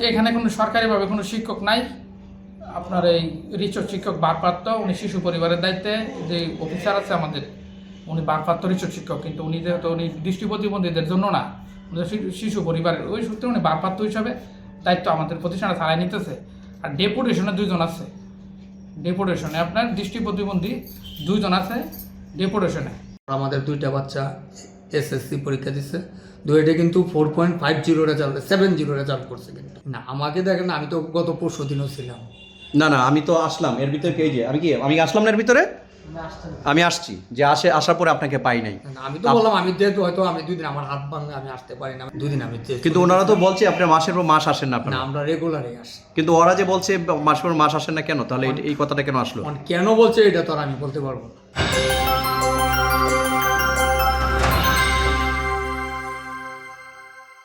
এখানে কোনো সরকারিভাবে কোনো শিক্ষক নাই। আপনার এই রিচোর্স শিক্ষক ভারপ্রাপ্ত, উনি শিশু পরিবারের দায়িত্বে যে অফিসার আছে আমাদের, উনি ভারপ্রাপ্ত রিচোর্স শিক্ষক, কিন্তু উনি যেহেতু উনি দৃষ্টি প্রতিবন্ধীদের জন্য না, শিশু পরিবারের ওই সূত্রে উনি ভারপ্রাপ্ত হিসাবে দায়িত্ব আমাদের প্রতিষ্ঠানে চালাই নিতেছে। আর ডেপুটেশনে 2 জন আছে, ডেপুটেশনে আপনার দৃষ্টি প্রতিবন্ধী 2 জন আছে ডেপুটেশনে। আমাদের 2টা বাচ্চা এসএসসি পরীক্ষা দিচ্ছে, দুইটা কিন্তু 4.50 রেজাল্ট 70 রেজাল্ট করছে। কিন্তু না আমাকে দেখেন, আমি তো গত পরশু দিনও ছিলাম। না আমি তো আসলাম এর ভিতরে, এই যে আমি আসলাম না এর ভিতরে, আমি আসছি যে আসার পরে আপনাকে পাই নাই। আমি তো বললাম আমি যেহেতু হয়তো আমি 2 দিন আমার হাত ভাঙে আমি আসতে পারি না, 2 দিন আমি কিন্তু ওনারা তো বলছে আপনার মাসের পর মাস আসেন না আপনারা। না, আমরা রেগুলারই আসি। কিন্তু ওরা যে বলছে মাসের পর মাস আসেন না কেন, তাহলে এই কথাটা কেন আসলো? কেন বলছে এটা তো আর আমি বলতে পারবো না।